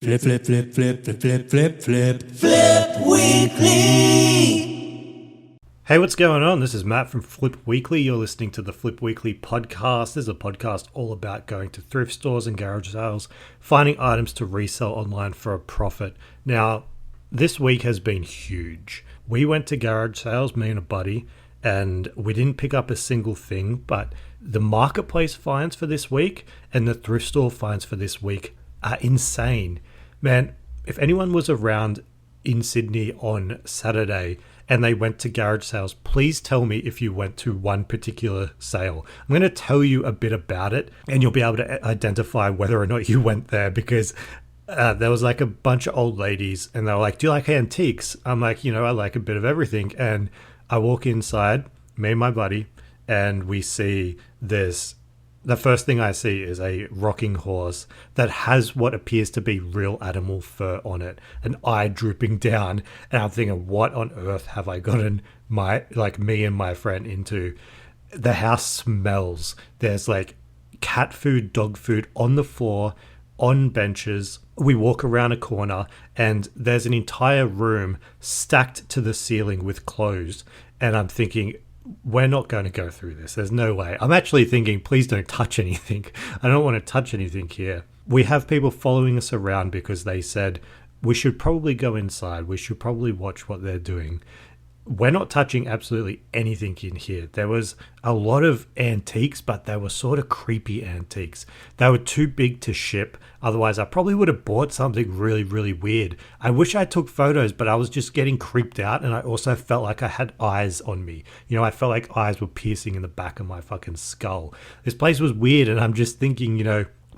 Flip, flip, flip, flip, flip, flip, flip, flip, Flip Weekly. Hey, what's going on? This is Matt from Flip Weekly. You're listening to the Flip Weekly podcast. This is a podcast all about going to thrift stores and garage sales, finding items to resell online for a profit. Now, this week has been huge. We went to garage sales, me and a buddy, and we didn't pick up a single thing, but the marketplace finds for this week and the thrift store finds for this week are insane. Man, if anyone was around in Sydney on Saturday and they went to garage sales, please tell me if you went to one particular sale. I'm going to tell you a bit about it and you'll be able to identify whether or not you went there, because there was like a bunch of old ladies and they were like, do you like antiques? I'm like, I like a bit of everything. And I walk inside, me and my buddy, and we see this. The first thing I see is a rocking horse that has what appears to be real animal fur on it, an eye drooping down. And I'm thinking, what on earth have I gotten me and my friend into? The house smells. There's like cat food, dog food on the floor, on benches. We walk around a corner and there's an entire room stacked to the ceiling with clothes. And I'm thinking, we're not going to go through this. There's no way. I'm actually thinking, please don't touch anything. I don't want to touch anything here. We have people following us around because they said we should probably go inside. We should probably watch what they're doing. We're not touching absolutely anything in here. There was a lot of antiques, but they were sort of creepy antiques. They were too big to ship. Otherwise, I probably would have bought something really, really weird. I wish I took photos, but I was just getting creeped out. And I also felt like I had eyes on me. I felt like eyes were piercing in the back of my fucking skull. This place was weird. And I'm just thinking,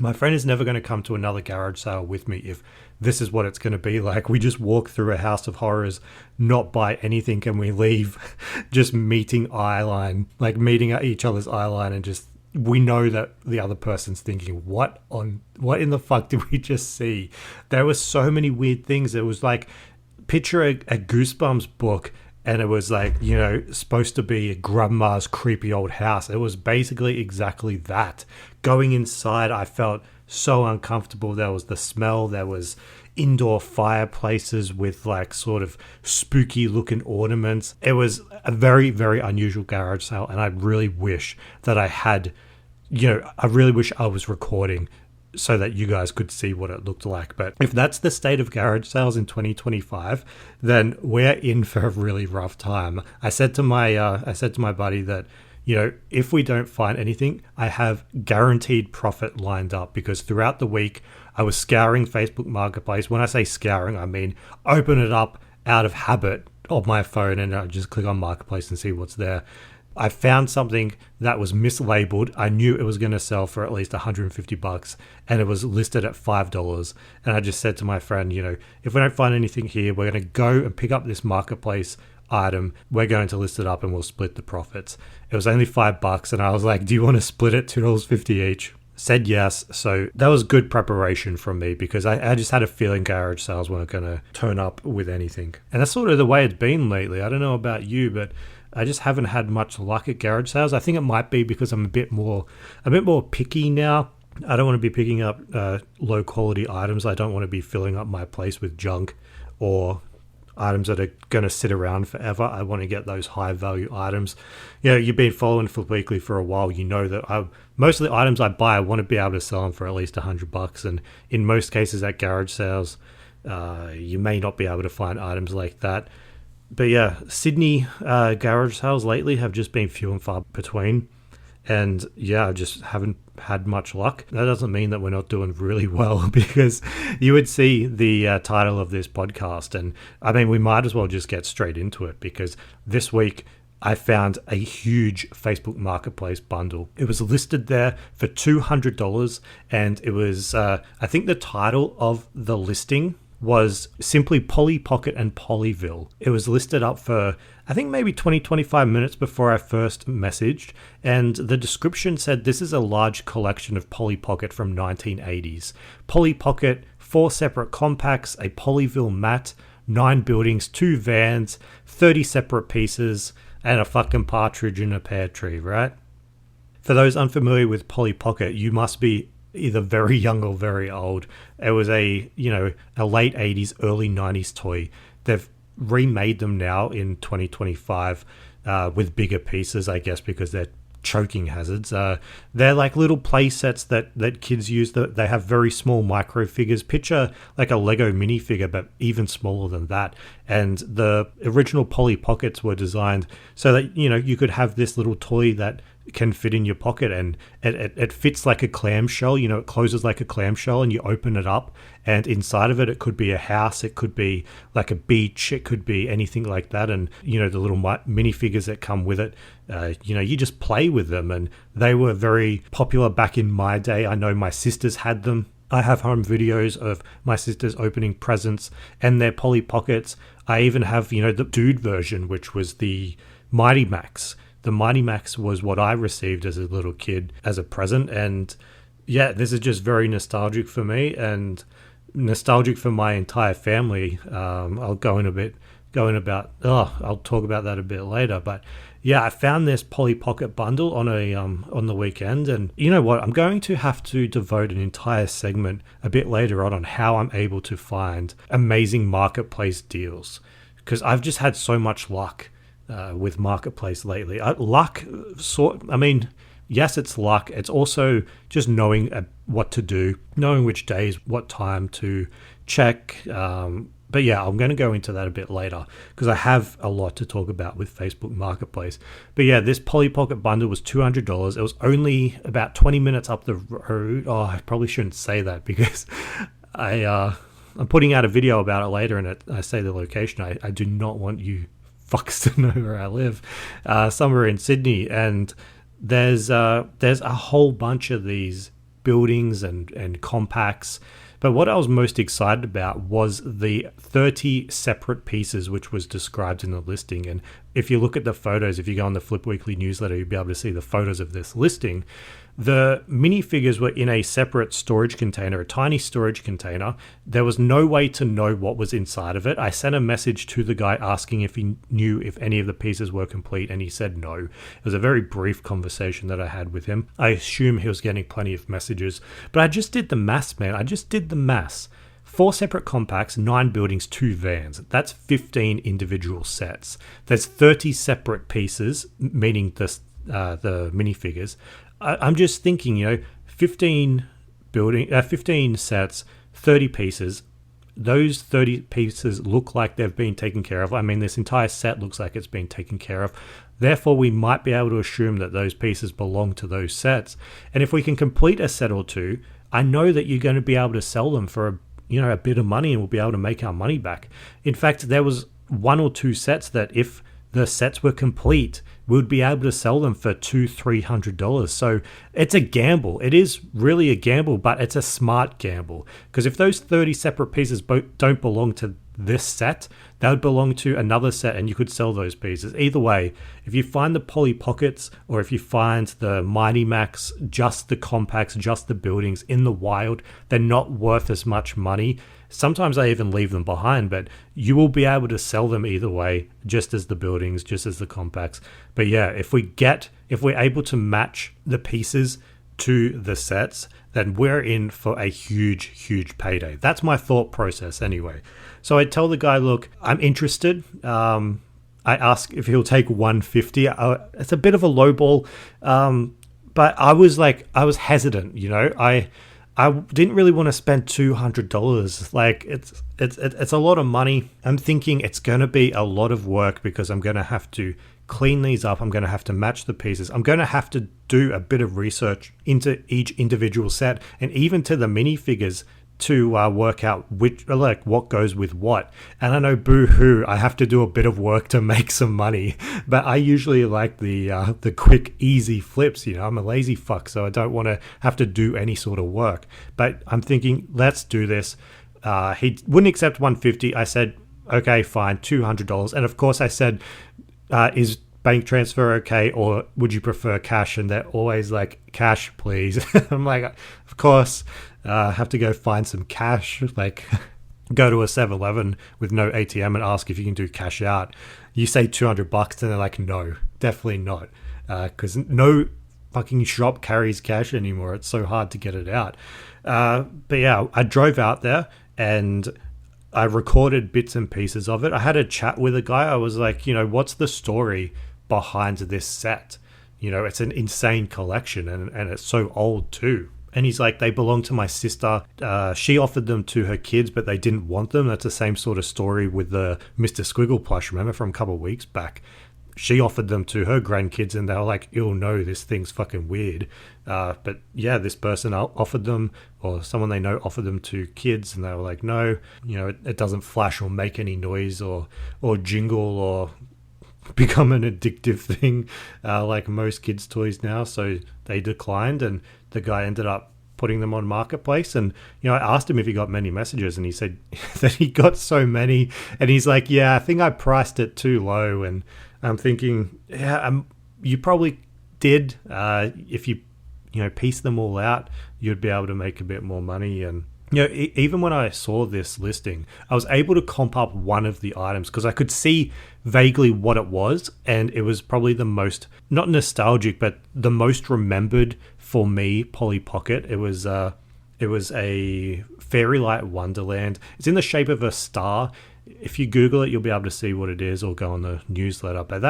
my friend is never going to come to another garage sale with me if this is what it's going to be like. We just walk through a house of horrors, not buy anything, and we leave just meeting each other's eyeline, and just, we know that the other person's thinking, what in the fuck did we just see? There were so many weird things. It was like, picture a Goosebumps book, and it was like, supposed to be a grandma's creepy old house. It was basically exactly that. Going inside, I felt so uncomfortable. There was the smell. There was indoor fireplaces with like sort of spooky looking ornaments. It was a very, very unusual garage sale. And I really wish that I had, I really wish I was recording so that you guys could see what it looked like. But if that's the state of garage sales in 2025, then we're in for a really rough time. I said to my buddy that, if we don't find anything, I have guaranteed profit lined up, because throughout the week I was scouring Facebook Marketplace. When I say scouring, I mean open it up out of habit of my phone and I just click on Marketplace and see what's there. I found something that was mislabeled. I knew it was going to sell for at least $150 and it was listed at $5. And I just said to my friend, if we don't find anything here, we're going to go and pick up this Marketplace item. We're going to list it up and we'll split the profits. It was only $5 and I was like, do you want to split it? $2.50 each. Said yes. So that was good preparation from me, because I just had a feeling garage sales weren't going to turn up with anything. And that's sort of the way it's been lately. I don't know about you, but I just haven't had much luck at garage sales. I think it might be because I'm a bit more picky now. I don't want to be picking up low quality items. I don't want to be filling up my place with junk or items that are going to sit around forever. I want to get those high value items. You've been following Flip Weekly for a while. You know that most of the items I buy, I want to be able to sell them for at least $100. And in most cases at garage sales, you may not be able to find items like that. But yeah, Sydney garage sales lately have just been few and far between. And yeah, I just haven't had much luck. That doesn't mean that we're not doing really well, because you would see the title of this podcast. And I mean, we might as well just get straight into it, because this week I found a huge Facebook Marketplace bundle. It was listed there for $200. And it was, I think the title of the listing was simply Polly Pocket and Polyville. It was listed up for, I think, maybe 20-25 minutes before I first messaged, and the description said this is a large collection of Polly Pocket from 1980s. Polly Pocket, 4 separate compacts, a Polyville mat, 9 buildings, 2 vans, 30 separate pieces, and a fucking partridge in a pear tree, right? For those unfamiliar with Polly Pocket, you must be either very young or very old. It was a late 80s, early 90s toy. They've remade them now in 2025 with bigger pieces, I guess, because they're choking hazards. They're like little play sets that kids use. They have very small micro figures. Picture like a Lego minifigure, but even smaller than that. And the original Polly Pockets were designed so that you could have this little toy that can fit in your pocket, and it fits like a clamshell. It closes like a clamshell, and you open it up, and inside of it could be a house, it could be like a beach, it could be anything like that. And the little minifigures that come with it, you just play with them, and they were very popular back in my day. I know my sisters had them. I have home videos of my sisters opening presents and their Polly Pockets. I even have the dude version, which was the Mighty Max. The Mighty Max was what I received as a little kid as a present. And yeah, this is just very nostalgic for me and nostalgic for my entire family. I'll talk about that a bit later. But yeah, I found this Polly Pocket bundle on the weekend. And you know what? I'm going to have to devote an entire segment a bit later on how I'm able to find amazing marketplace deals, because I've just had so much luck with marketplace lately. Yes, it's luck. It's also just knowing what to do, knowing which days, what time to check. But yeah, I'm going to go into that a bit later because I have a lot to talk about with Facebook Marketplace. But yeah, this Polly Pocket bundle was $200. It was only about 20 minutes up the road. Oh, I probably shouldn't say that because I'm putting out a video about it later, and I say the location. I do not want you fucks to know where I live, somewhere in Sydney. And there's a whole bunch of these buildings and compacts. But what I was most excited about was the 30 separate pieces, which was described in the listing. And if you look at the photos, if you go on the Flip Weekly newsletter, you'll be able to see the photos of this listing. The minifigures were in a separate storage container, a tiny storage container. There was no way to know what was inside of it. I sent a message to the guy asking if he knew if any of the pieces were complete, and he said no. It was a very brief conversation that I had with him. I assume he was getting plenty of messages, but I just did the maths, man. I just did the maths. 4 separate compacts, 9 buildings, 2 vans. That's 15 individual sets. There's 30 separate pieces, meaning the minifigures. I'm just thinking, 15 sets, 30 pieces. Those 30 pieces look like they've been taken care of. I mean, this entire set looks like it's been taken care of. Therefore, we might be able to assume that those pieces belong to those sets. And if we can complete a set or two, I know that you're going to be able to sell them for a bit of money, and we'll be able to make our money back. In fact, there was 1 or 2 sets that if the sets were complete, we would be able to sell them for $200-$300. So it's a gamble. It is really a gamble, but it's a smart gamble, because if those 30 separate pieces don't belong to this set, they would belong to another set, and you could sell those pieces. Either way, if you find the Polly Pockets or if you find the Mighty Max, just the compacts, just the buildings in the wild, they're not worth as much money. Sometimes I even leave them behind, but you will be able to sell them either way, just as the buildings, just as the compacts. But yeah, if we're able to match the pieces to the sets, then we're in for a huge payday. That's my thought process anyway. So I tell the guy, look, I'm interested. I ask if he'll take $150. It's a bit of a lowball, but I was hesitant. I didn't really want to spend $200. Like it's a lot of money. I'm thinking it's going to be a lot of work because I'm going to have to clean these up. I'm going to have to match the pieces. I'm going to have to do a bit of research into each individual set and even to the minifigures to work out what goes with what. And I know, boo-hoo, I have to do a bit of work to make some money, but I usually like the quick, easy flips. I'm a lazy fuck, so I don't want to have to do any sort of work. But I'm thinking, let's do this. He wouldn't accept $150. I said, okay, fine, $200. And of course I said, is bank transfer okay, or would you prefer cash? And they're always like, cash, please. I'm like, of course. Have to go find some cash, like go to a 7-Eleven with no ATM and ask if you can do cash out. You say $200 and they're like, no, definitely not. Because no fucking shop carries cash anymore. It's so hard to get it out. But yeah, I drove out there and I recorded bits and pieces of it. I had a chat with a guy. I was like, what's the story behind this set? It's an insane collection and it's so old too. And he's like, they belong to my sister. She offered them to her kids, but they didn't want them. That's the same sort of story with the Mr. Squiggle plush, remember, from a couple of weeks back. She offered them to her grandkids and they were like, oh no, this thing's fucking weird. But yeah, this person offered them, or someone they know offered them to kids, and they were like, no, it doesn't flash or make any noise or jingle or become an addictive thing like most kids' toys now. So they declined, and the guy ended up putting them on Marketplace. And I asked him if he got many messages, and he said that he got so many, and he's like, yeah, I think I priced it too low. And I'm thinking, yeah, you probably did. If you piece them all out, you'd be able to make a bit more money. And even when I saw this listing, I was able to comp up one of the items because I could see vaguely what it was, and it was probably the most, not nostalgic, but the most remembered for me Polly Pocket. It was a Fairy Light Wonderland. It's in the shape of a star. If you Google it, you'll be able to see what it is, or go on the newsletter. But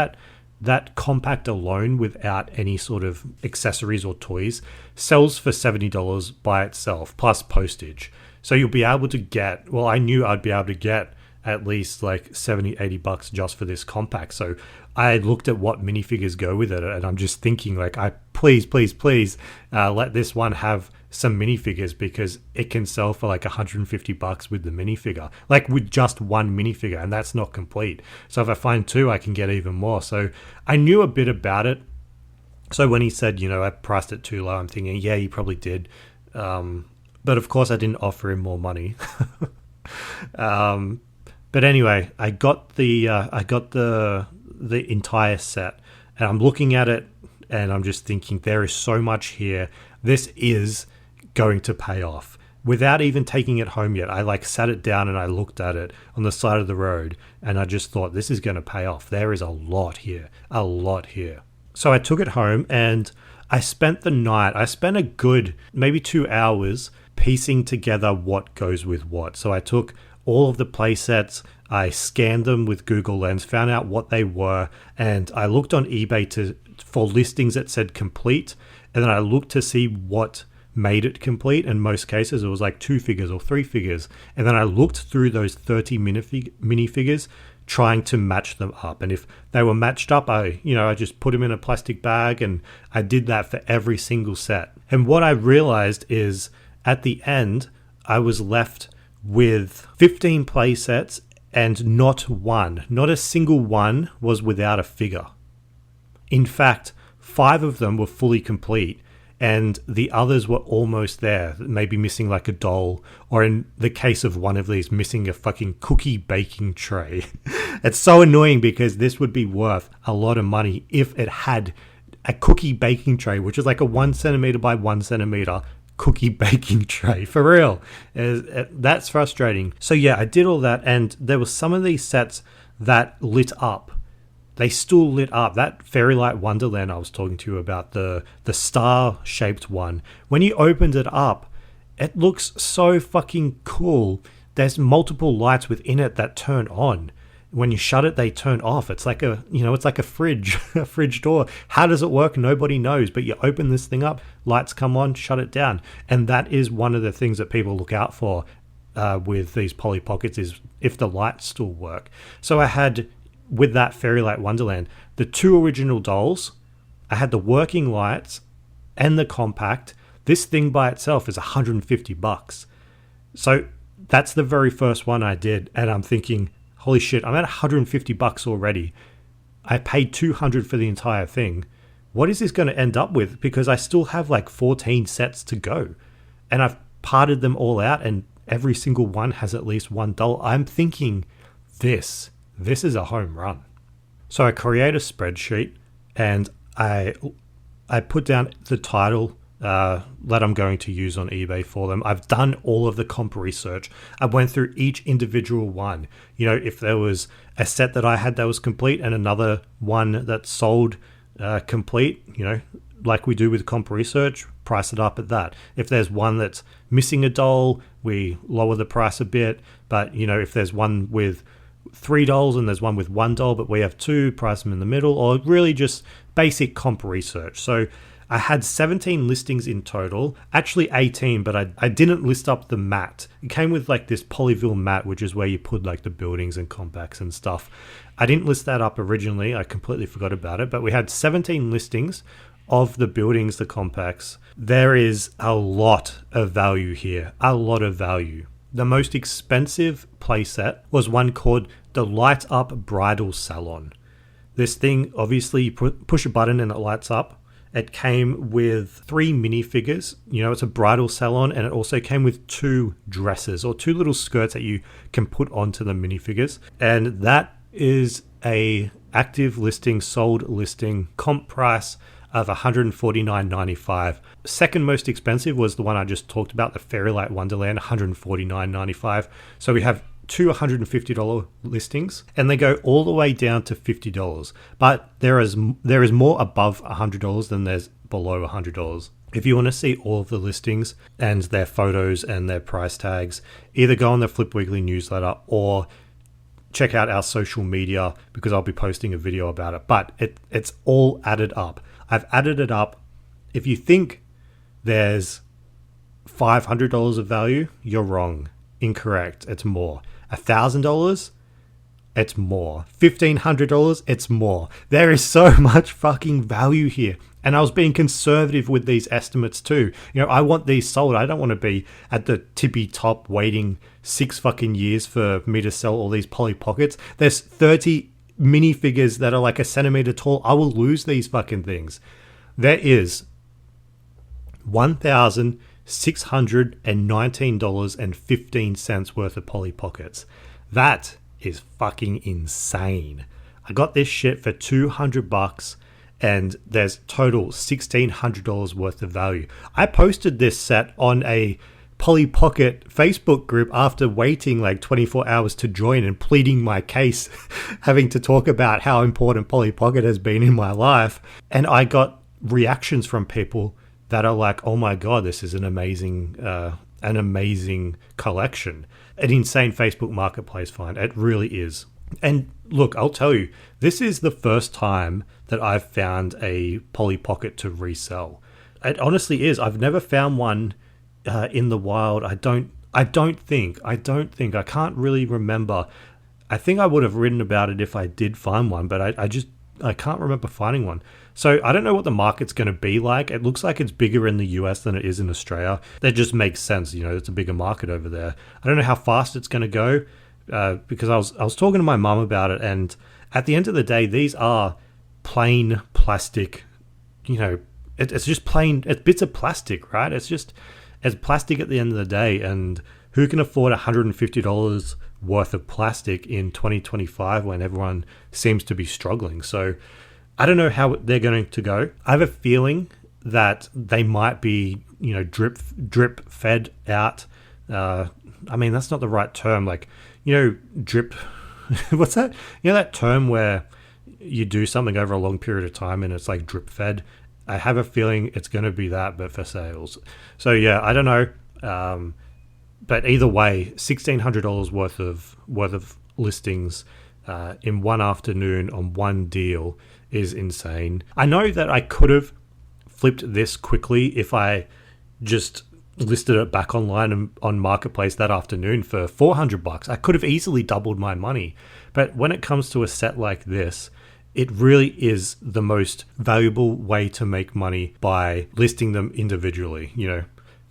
that compact alone, without any sort of accessories or toys, sells for $70 by itself, plus postage. So you'll be able to get, well, I knew I'd be able to get at least like $70-$80 just for this compact. So I looked at what minifigures go with it, and I'm just thinking like, please let this one have some minifigures, because it can sell for like $150 with the minifigure, like with just one minifigure, and that's not complete. So if I find two, I can get even more. So I knew a bit about it. So when he said, I priced it too low, I'm thinking, yeah, you probably did. But of course I didn't offer him more money. But anyway, I got the entire set, and I'm looking at it and I'm just thinking, there is so much here. This is going to pay off. Without even taking it home yet, I sat it down and I looked at it on the side of the road, and I just thought, this is going to pay off. There is a lot here. So I took it home and I spent the night. I spent a good maybe 2 hours piecing together what goes with what. So I took all of the play sets, I scanned them with Google Lens, found out what they were, and I looked on eBay for listings that said complete, and then I looked to see what made it complete. In most cases, it was like 2 figures or 3 figures, and then I looked through those 30 minifigures, trying to match them up. And if they were matched up, I just put them in a plastic bag, and I did that for every single set. And what I realized is, at the end, I was left with 15 play sets, and not a single one was without a figure. In fact, 5 of them were fully complete, and the others were almost there, maybe missing like a doll, or in the case of one of these, missing a fucking cookie baking tray. It's so annoying, because this would be worth a lot of money if it had a cookie baking tray, which is like a 1 centimeter by 1 centimeter cookie baking tray, for real. That's frustrating. So yeah, I did all that, and there were some of these sets that lit up. They still lit up. That Fairy Light Wonderland I was talking to you about, the star-shaped one, when you opened it up, it looks so fucking cool. There's multiple lights within it that turn on. When you shut it, they turn off. It's like it's like a fridge, a fridge door. How does it work? Nobody knows. But you open this thing up, lights come on, shut it down. And that is one of the things that people look out for with these Polly Pockets, is if the lights still work. So I had, with that Fairy Light Wonderland, the 2 original dolls, I had the working lights and the compact. This thing by itself is $150. So that's the very first one I did. And I'm thinking, holy shit, I'm at $150 already. I paid $200 for the entire thing. What is this going to end up with? Because I still have like 14 sets to go, and I've parted them all out, and every single one has at least one doll. I'm thinking, this is a home run. So I create a spreadsheet, and I put down the title that I'm going to use on eBay for them. I've done all of the comp research. I went through each individual one. If there was a set that I had that was complete and another one that sold complete, like we do with comp research, price it up at that. If there's one that's missing a doll, we lower the price a bit. But, if there's one with $3 and there's one with $1, but we have two, price them in the middle, or really just basic comp research. So I had 17 listings in total, actually 18, but I didn't list up the mat. It came with like this Polyville mat, which is where you put like the buildings and compacts and stuff. I didn't list that up originally. I completely forgot about it, but we had 17 listings of the buildings, the compacts. There is a lot of value here, a lot of value. The most expensive playset was one called the Light Up Bridal Salon. This thing, obviously, you push a button and it lights up. It came with 3 minifigures. It's a bridal salon, and it also came with 2 dresses or 2 little skirts that you can put onto the minifigures. And that is a active listing, sold listing, comp price of $149.95. Second most expensive was the one I just talked about, the Fairylight Wonderland, $149.95. So we have 2 $150 listings, and they go all the way down to $50. But there is more above $100 than there's below $100. If you want to see all of the listings and their photos and their price tags, either go on the Flip Weekly newsletter or check out our social media, because I'll be posting a video about it. But it's all added up. I've added it up. If you think there's $500 of value, you're wrong. Incorrect. It's more. $1,000, it's more. $1,500, it's more. There is so much fucking value here. And I was being conservative with these estimates too. I want these sold. I don't want to be at the tippy top waiting 6 fucking years for me to sell all these Polly Pockets. There's 30 minifigures that are like a centimeter tall. I will lose these fucking things. There is $1,619.15 worth of Polly Pockets. That is fucking insane. I got this shit for $200 and there's total $1,600 worth of value. I posted this set on a Polly Pocket Facebook group after waiting like 24 hours to join and pleading my case, having to talk about how important Polly Pocket has been in my life. And I got reactions from people that are like, oh my God, this is an amazing collection. An insane Facebook marketplace find. It really is. And look, I'll tell you, this is the first time that I've found a Polly Pocket to resell. It honestly is. I've never found one in the wild. I can't really remember. I think I would have written about it if I did find one, but I can't remember finding one. So I don't know what the market's going to be like. It looks like it's bigger in the US than it is in Australia. That just makes sense. It's a bigger market over there. I don't know how fast it's going to go because I was talking to my mum about it, and at the end of the day, these are plain plastic. It's just plain. It's bits of plastic, right? It's plastic at the end of the day, and who can afford $150 worth of plastic in 2025 when everyone seems to be struggling? So I don't know how they're going to go. I have a feeling that they might be, drip fed out. I mean, that's not the right term. Like, drip. What's that? That term where you do something over a long period of time and it's like drip fed. I have a feeling it's going to be that, but for sales. So yeah, I don't know. But either way, $1,600 worth of listings in one afternoon on one deal is insane. I know that I could have flipped this quickly if I just listed it back online on Marketplace that afternoon for $400. I could have easily doubled my money. But when it comes to a set like this, it really is the most valuable way to make money by listing them individually. You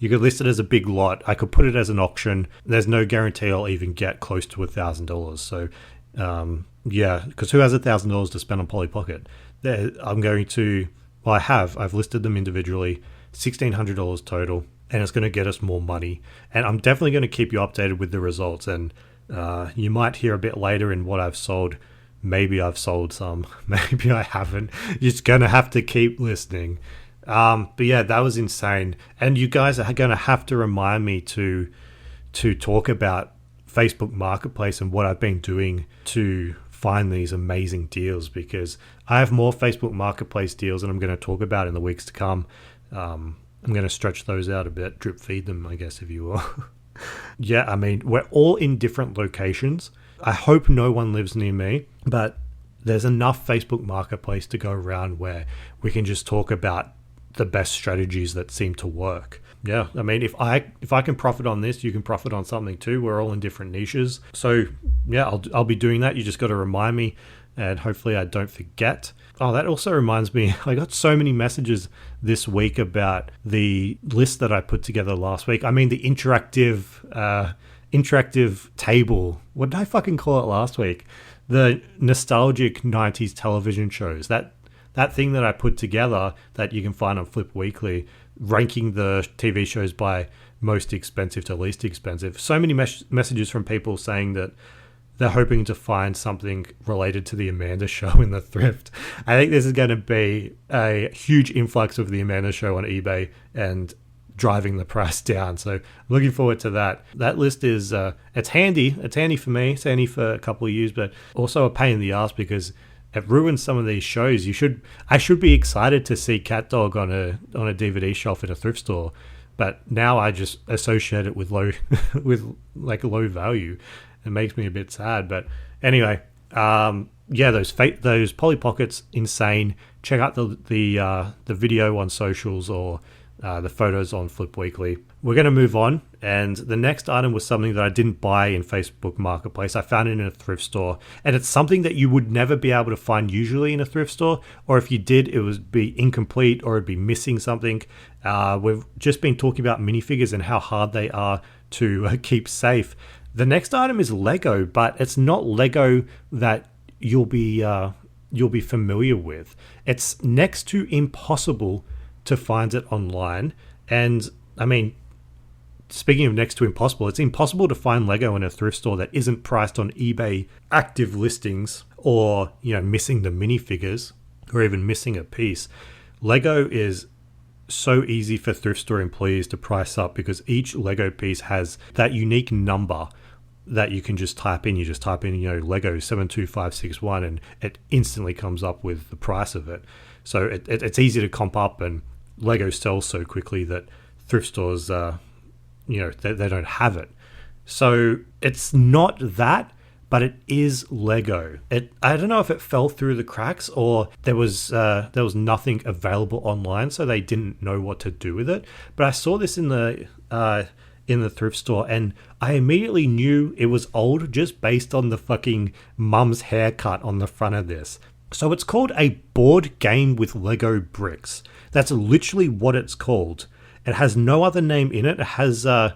could list it as a big lot. I could put it as an auction. There's no guarantee I'll even get close to $1,000. So, yeah, because who has $1,000 to spend on Polly Pocket? I've listed them individually, $1,600 total, and it's going to get us more money. And I'm definitely going to keep you updated with the results. And you might hear a bit later in what I've sold. Maybe I've sold some, maybe I haven't. You're just going to have to keep listening. But yeah, that was insane. And you guys are going to have to remind me to talk about Facebook Marketplace and what I've been doing to find these amazing deals, because I have more Facebook Marketplace deals that I'm going to talk about in the weeks to come. I'm going to stretch those out a bit, drip feed them, I guess, if you will. Yeah, I mean, we're all in different locations. I hope no one lives near me, but there's enough Facebook Marketplace to go around where we can just talk about the best strategies that seem to work. Yeah, I mean, if I can profit on this, you can profit on something too. We're all in different niches. So yeah, I'll be doing that. You just got to remind me, and hopefully I don't forget. Oh, that also reminds me, I got so many messages this week about the list that I put together last week. I mean, the interactive table. What did I fucking call it last week? The nostalgic 90s television shows. That thing that I put together that you can find on Flip Weekly, ranking the TV shows by most expensive to least expensive. So many messages from people saying that they're hoping to find something related to the Amanda Show in the thrift. I think this is going to be a huge influx of the Amanda Show on eBay and driving the price down. So looking forward to that. That list is, it's handy. It's handy for me. It's handy for a couple of years, but also a pain in the ass because it ruins some of these shows. I should be excited to see Cat Dog on a DVD shelf in a thrift store, but now I just associate it with low value. It makes me a bit sad, but anyway, yeah, those Polly Pockets, insane. Check out the video on socials or the photos on Flip Weekly. We're going to move on, and the next item was something that I didn't buy in Facebook Marketplace. I found it in a thrift store, and it's something that you would never be able to find usually in a thrift store, or if you did, it would be incomplete or it'd be missing something. We've just been talking about minifigures and how hard they are to keep safe. The next item is Lego, but it's not Lego that you'll be familiar with. It's next to impossible to find it online, and I mean, speaking of next to impossible, it's impossible to find Lego in a thrift store that isn't priced on eBay active listings, or missing the minifigures, or even missing a piece. Lego is so easy for thrift store employees to price up because each Lego piece has that unique number that you can just type in. You just type in, Lego 72561, and it instantly comes up with the price of it. So it's easy to comp up, and Lego sells so quickly that thrift stores, they don't have it. So it's not that, but it is Lego. I don't know if it fell through the cracks or there was nothing available online, so they didn't know what to do with it. But I saw this in the thrift store, and I immediately knew it was old just based on the fucking mum's haircut on the front of this. So it's called a board game with Lego bricks. That's literally what it's called. It has no other name in it. It has the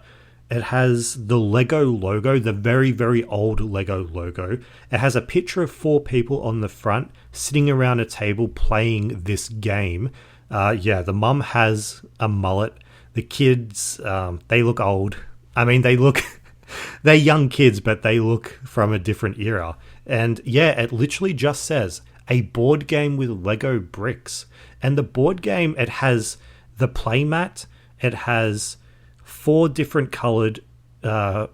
Lego logo, the very, very old Lego logo. It has a picture of 4 people on the front sitting around a table playing this game. The mum has a mullet. The kids, they look old. I mean, they're young kids, but they look from a different era. And yeah, it literally just says a board game with Lego bricks. And the board game, it has the playmat. It has 4 different colored, 4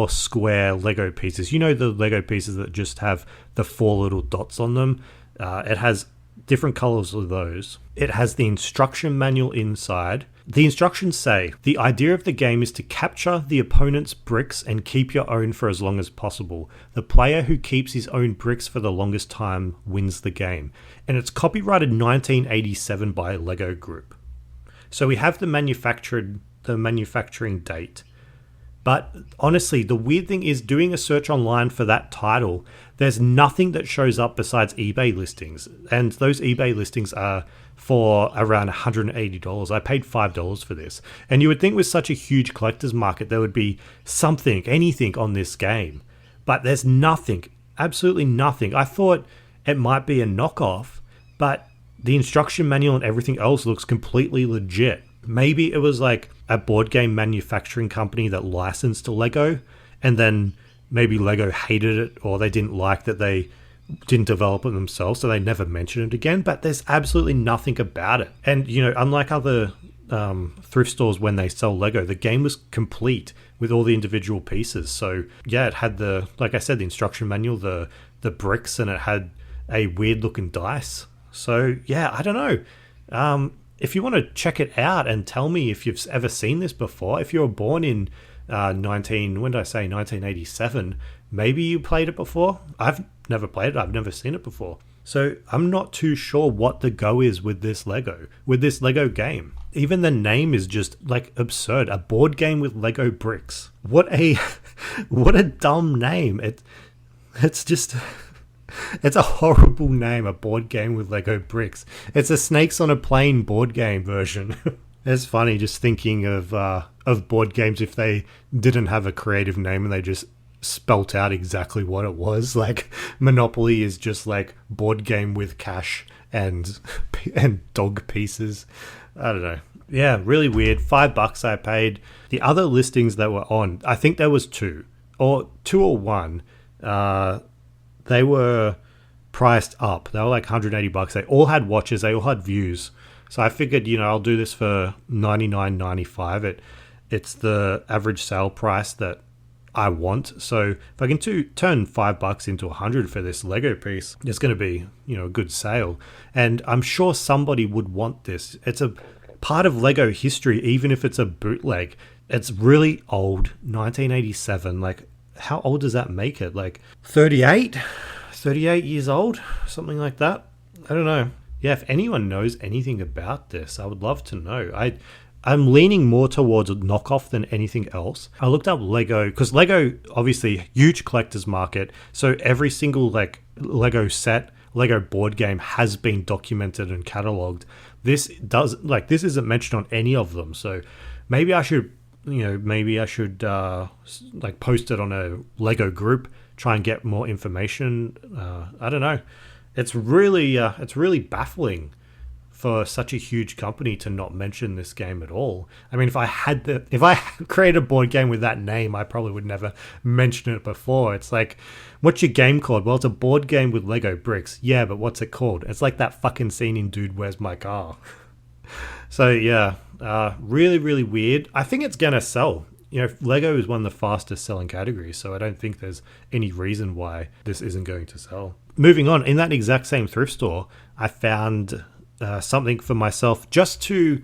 square Lego pieces. The Lego pieces that just have the 4 little dots on them. It has different colors of those. It has the instruction manual inside. The instructions say, the idea of the game is to capture the opponent's bricks and keep your own for as long as possible. The player who keeps his own bricks for the longest time wins the game. And it's copyrighted 1987 by Lego Group. So we have the manufacturing date. But honestly, the weird thing is, doing a search online for that title, there's nothing that shows up besides eBay listings. And those eBay listings are for around $180. I paid $5 for this. And you would think with such a huge collector's market, there would be something, anything on this game. But there's nothing, absolutely nothing. I thought it might be a knockoff, but the instruction manual and everything else looks completely legit. Maybe it was like a board game manufacturing company that licensed to Lego, and then maybe Lego hated it, or they didn't like that they didn't develop it themselves, so they never mentioned it again. But there's absolutely nothing about it. And, unlike other thrift stores when they sell Lego, the game was complete with all the individual pieces. So yeah, it had like I said, the instruction manual, the the bricks and it had a weird looking dice. So yeah, I don't know. If you want to check it out and tell me if you've ever seen this before, if you were born in 1987, maybe you played it before. I've never played it. I've never seen it before. So I'm not too sure what the go is with this Lego game. Even the name is just like absurd. A board game with Lego bricks. What a dumb name. It's just it's a horrible name, a board game with Lego bricks. It's a Snakes on a Plane board game version. It's funny just thinking of board games if they didn't have a creative name and they just spelt out exactly what it was. Like Monopoly is just like board game with cash and dog pieces. I don't know. Yeah, really weird. $5 I paid. The other listings that were on, I think there was two or one. They were priced up. They were like $180. They all had watches. They all had views. So I figured, I'll do this for $99.95. It's the average sale price that I want. So if I can turn $5 into $100 for this Lego piece, it's going to be, a good sale. And I'm sure somebody would want this. It's a part of Lego history, even if it's a bootleg. It's really old, 1987. Like, how old does that make it? Like 38 years old, something like that. I don't know. Yeah, if anyone knows anything about this, I would love to know. I'm leaning more towards a knockoff than anything else. I looked up Lego because Lego, obviously, huge collector's market. So every single Lego set, Lego board game has been documented and cataloged. This isn't mentioned on any of them. So maybe I should, post it on a Lego group, try and get more information. I don't know. It's really baffling for such a huge company to not mention this game at all. I mean, if I created a board game with that name, I probably would never mention it before. It's like, what's your game called? Well, it's a board game with Lego bricks. Yeah, but what's it called? It's like that fucking scene in Dude, Where's My Car? So yeah, really, really weird. I think it's gonna sell. Lego is one of the fastest selling categories, so I don't think there's any reason why this isn't going to sell. Moving on, in that exact same thrift store, I found something for myself just to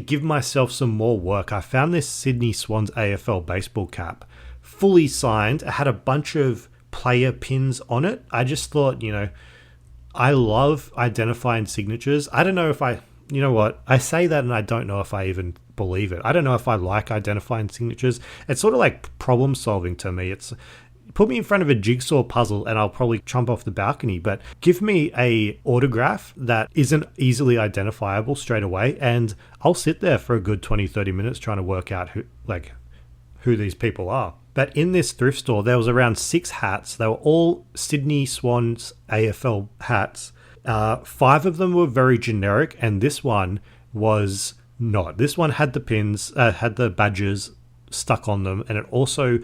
give myself some more work. I found this Sydney Swans AFL baseball cap, fully signed. It had a bunch of player pins on it. I just thought, I love identifying signatures. I don't know if I say that and I don't know if I even believe it. I don't know if I like identifying signatures. It's sort of like problem solving to me. It's put me in front of a jigsaw puzzle and I'll probably jump off the balcony, but give me a autograph that isn't easily identifiable straight away and I'll sit there for a good 20-30 minutes trying to work out who these people are. But in this thrift store, there was around 6 hats. They were all Sydney Swans AFL hats. 5 of them were very generic and this one was not. This one had the pins, had the badges stuck on them, and it also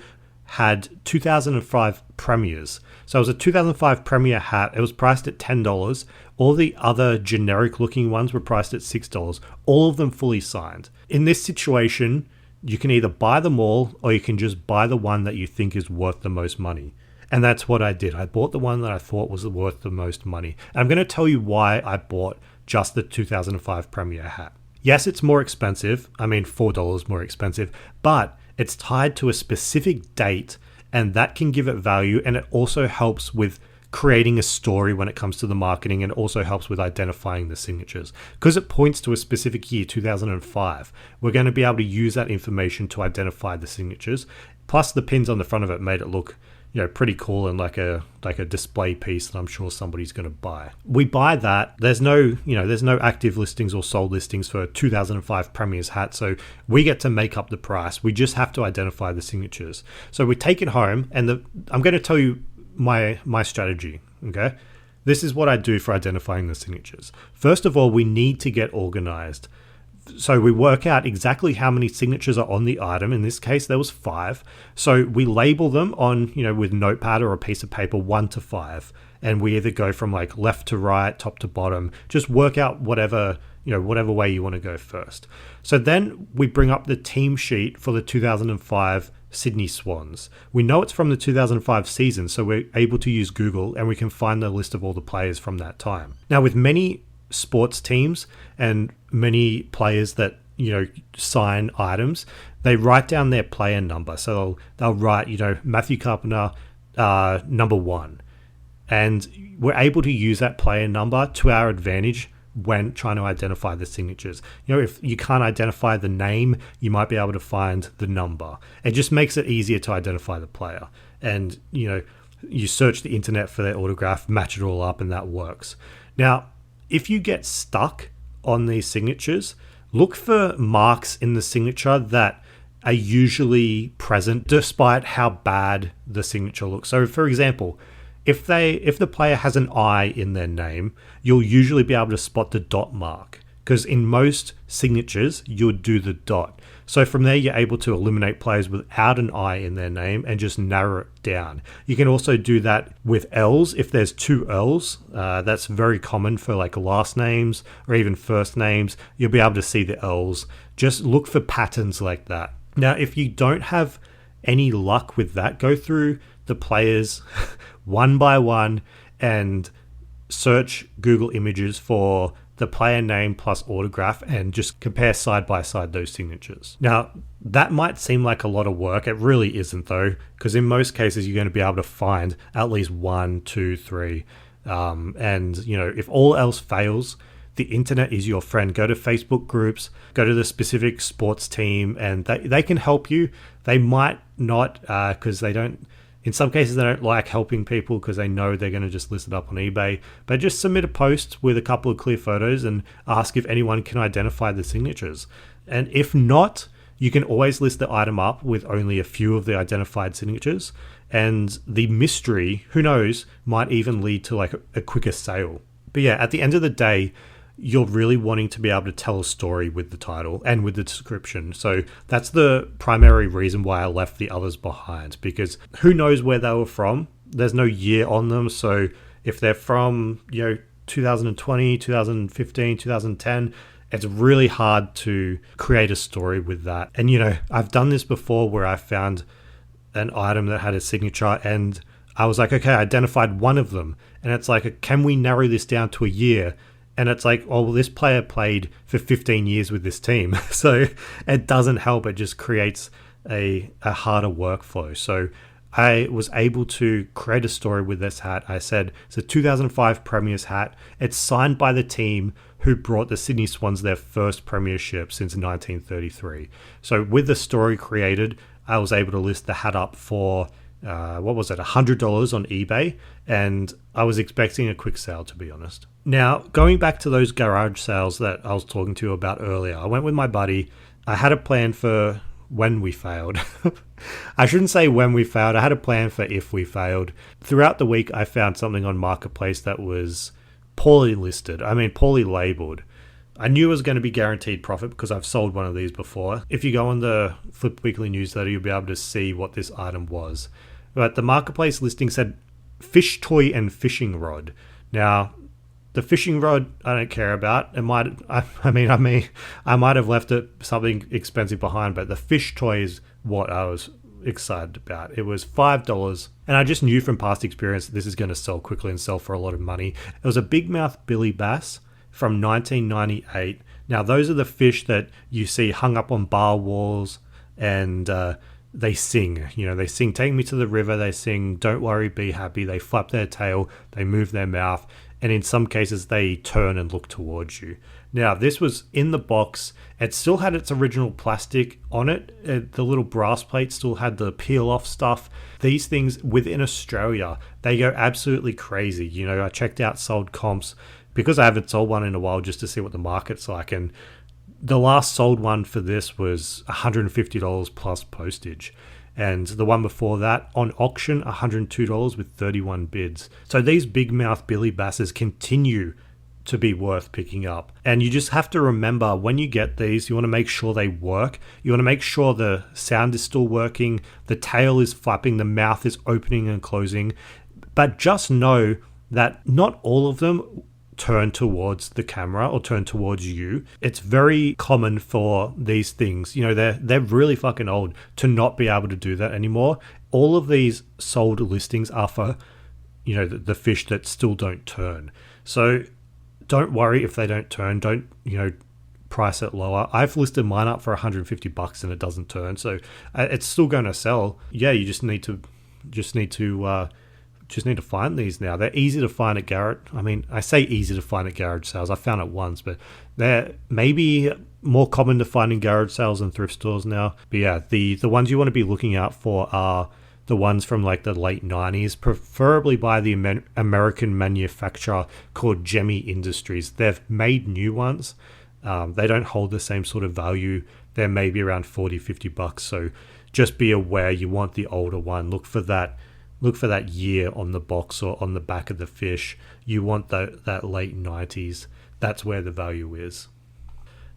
had 2005 premiers. So it was a 2005 premier hat. It was priced at $10. All the other generic looking ones were priced at $6. All of them fully signed. In this situation, you can either buy them all or you can just buy the one that you think is worth the most money. And that's what I did. I bought the one that I thought was worth the most money. And I'm going to tell you why I bought just the 2005 premier hat. Yes, it's more expensive. I mean, $4 more expensive, but it's tied to a specific date and that can give it value. And it also helps with creating a story when it comes to the marketing and also helps with identifying the signatures. Because it points to a specific year, 2005, we're going to be able to use that information to identify the signatures. Plus the pins on the front of it made it look pretty cool and like a display piece that I'm sure somebody's going to buy. We buy that. There's no active listings or sold listings for 2005 Premier's hat, so we get to make up the price. We just have to identify the signatures. So we take it home, and I'm going to tell you my strategy. Okay, this is what I do for identifying the signatures. First of all, we need to get organized. So we work out exactly how many signatures are on the item. In this case, there was 5. So we label them on, with notepad or a piece of paper, 1 to 5. And we either go from like left to right, top to bottom, just work out whatever way you want to go first. So then we bring up the team sheet for the 2005 Sydney Swans. We know it's from the 2005 season, so we're able to use Google and we can find the list of all the players from that time. Now, with many sports teams and many players that sign items, they write down their player number. So they'll write Matthew Carpenter number 1, and we're able to use that player number to our advantage when trying to identify the signatures. If you can't identify the name, you might be able to find the number. It just makes it easier to identify the player. And you search the internet for their autograph, match it all up, and that works. Now, if you get stuck on these signatures, look for marks in the signature that are usually present despite how bad the signature looks. So, for example, if the player has an I in their name, you'll usually be able to spot the dot mark, because in most signatures, you would do the dot. So from there, you're able to eliminate players without an I in their name and just narrow it down. You can also do that with L's. If there's 2 L's, that's very common for like last names or even first names. You'll be able to see the L's. Just look for patterns like that. Now, if you don't have any luck with that, go through the players one by one and search Google Images for the player name plus autograph and just compare side by side those signatures. Now, that might seem like a lot of work. It really isn't, though, because in most cases you're going to be able to find at least 1, 2, 3. And if all else fails, the internet is your friend. Go to Facebook groups, go to the specific sports team, and they can help you. They might not, because they don't. In some cases, they don't like helping people because they know they're going to just list it up on eBay. But just submit a post with a couple of clear photos and ask if anyone can identify the signatures. And if not, you can always list the item up with only a few of the identified signatures. And the mystery, who knows, might even lead to like a quicker sale. But yeah, at the end of the day, you're really wanting to be able to tell a story with the title and with the description. So that's the primary reason why I left the others behind, because who knows where they were from? There's no year on them. So if they're from, 2020, 2015, 2010, it's really hard to create a story with that. And, I've done this before where I found an item that had a signature and I was like, okay, I identified one of them. And it's like, can we narrow this down to a year? And it's like, oh, well, this player played for 15 years with this team. So it doesn't help. It just creates a harder workflow. So I was able to create a story with this hat. I said, it's a 2005 Premier's hat. It's signed by the team who brought the Sydney Swans their first premiership since 1933. So with the story created, I was able to list the hat up for $100 on eBay, and I was expecting a quick sale, to be honest. Now, going back to those garage sales that I was talking to you about earlier, I went with my buddy. I had a plan for when we failed. I shouldn't say when we failed. I had a plan for if we failed. Throughout the week, I found something on Marketplace that was poorly listed. Poorly labeled. I knew it was going to be guaranteed profit because I've sold one of these before. If you go on the Flip Weekly newsletter, you'll be able to see what this item was. But the Marketplace listing said fish toy and fishing rod. Now, the fishing rod I don't care about. I might have left something expensive behind, but the fish toy is what I was excited about. It was $5, and I just knew from past experience that this is going to sell quickly and sell for a lot of money. It was a big mouth billy bass from 1998. Now, those are the fish that you see hung up on bar walls, and they sing. They sing, "Take me to the river." They sing, "Don't worry, be happy." They flap their tail, they move their mouth, and in some cases, they turn and look towards you. Now, this was in the box. It still had its original plastic on it. The little brass plate still had the peel-off stuff. These things within Australia, they go absolutely crazy. I checked out sold comps because I haven't sold one in a while just to see what the market's like. And the last sold one for this was $150 plus postage. And the one before that on auction, $102 with 31 bids. So these big mouth billy basses continue to be worth picking up. And you just have to remember, when you get these, you want to make sure they work. You want to make sure the sound is still working, the tail is flapping, the mouth is opening and closing. But just know that not all of them turn towards the camera or turn towards you. It's very common for these things, they're really fucking old to not be able to do that anymore. All of these sold listings are for the fish that still don't turn. So don't worry if they don't turn. Don't price it lower. I've listed mine up for $150 and it doesn't turn, so it's still going to sell. Yeah, you just need to find these now. They're easy to find at garage. I mean, I say easy to find at garage sales. I found it once, but they're maybe more common to find in garage sales and thrift stores now. But yeah, the ones you want to be looking out for are the ones from like the late 90s, preferably by the American manufacturer called Gemmy Industries. They've made new ones. They don't hold the same sort of value. They're maybe around $40-$50. So just be aware, you want the older one. Look for that year on the box or on the back of the fish. You want that late 90s. That's where the value is.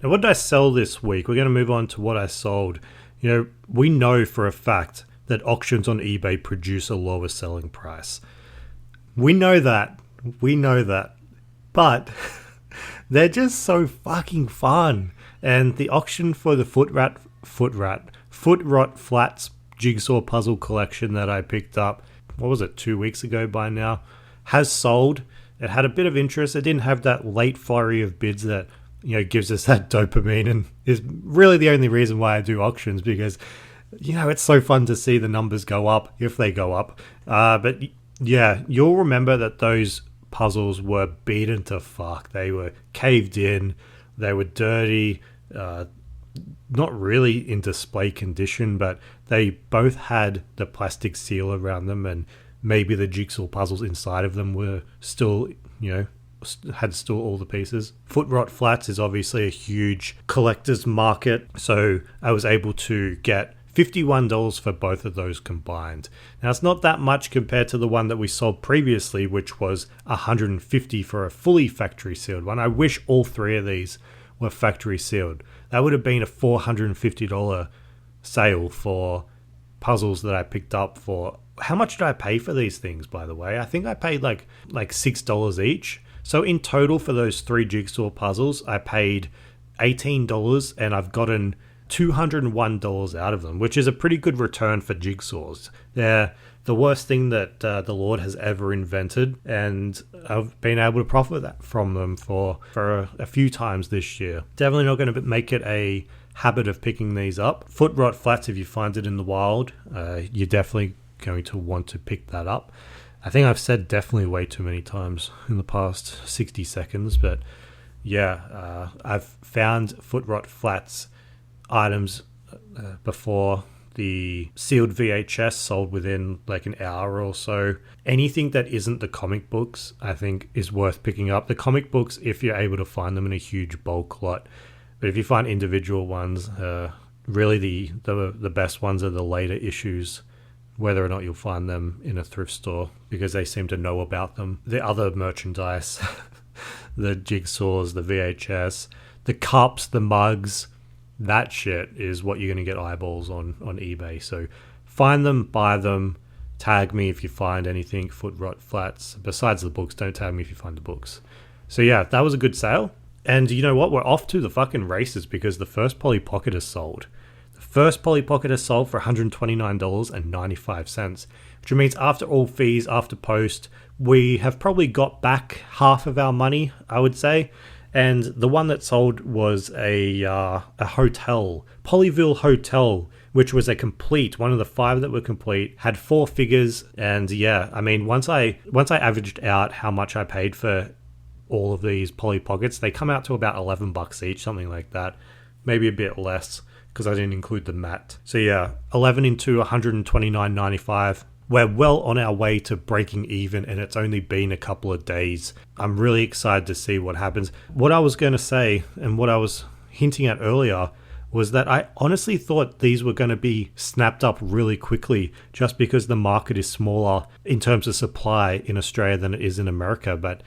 Now, what did I sell this week? We're going to move on to what I sold. We know for a fact that auctions on eBay produce a lower selling price. We know that. But they're just so fucking fun. And the auction for the Foot Rot Flats jigsaw puzzle collection that I picked up, 2 weeks ago by now, has sold. It had a bit of interest. It didn't have that late flurry of bids that gives us that dopamine, and is really the only reason why I do auctions, because it's so fun to see the numbers go up if they go up. But yeah, you'll remember that those puzzles were beaten to fuck. They were caved in. They were dirty. Not really in display condition, but they both had the plastic seal around them, and maybe the jigsaw puzzles inside of them were still, had still all the pieces. Foot Rot Flats is obviously a huge collector's market, so I was able to get $51 for both of those combined. Now, it's not that much compared to the one that we sold previously, which was $150 for a fully factory sealed one. I wish all three of these were factory sealed. That would have been a $450 sale for puzzles that I picked up for. How much did I pay for these things, by the way? I think I paid like $6 each. So in total for those 3 jigsaw puzzles, I paid $18, and I've gotten $201 out of them, which is a pretty good return for jigsaws. They're the worst thing that the Lord has ever invented, and I've been able to profit from them for a few times this year. Definitely not going to make it a habit of picking these up. Foot Rot Flats, if you find it in the wild, you're definitely going to want to pick that up. I think I've said definitely way too many times in the past 60 seconds, but yeah, I've found Foot Rot Flats items before. The sealed VHS sold within like an hour or so. Anything that isn't the comic books, I think, is worth picking up. The comic books, if you're able to find them in a huge bulk lot. But if you find individual ones, really the best ones are the later issues, whether or not you'll find them in a thrift store, because they seem to know about them. The other merchandise, the jigsaws, the VHS, the cups, the mugs, that shit is what you're going to get eyeballs on eBay. So find them, buy them, tag me if you find anything. Foot Rot Flats. Besides the books, don't tag me if you find the books. So yeah, that was a good sale. And you know what? We're off to the fucking races, because the first Polly Pocket is sold. The first Polly Pocket is sold for $129.95, which means after all fees, after post, we have probably got back half of our money, I would say. And the one that sold was a hotel, Polyville Hotel, which was a complete, one of the 5 that were complete, had 4 figures. And yeah, I mean, once I averaged out how much I paid for all of these Polly Pockets, they come out to about $11 each, something like that. Maybe a bit less, because I didn't include the mat. So yeah, 11 into $129.95. We're well on our way to breaking even, and it's only been a couple of days. I'm really excited to see what happens. What I was going to say, and what I was hinting at earlier, was that I honestly thought these were going to be snapped up really quickly, just because the market is smaller in terms of supply in Australia than it is in America. But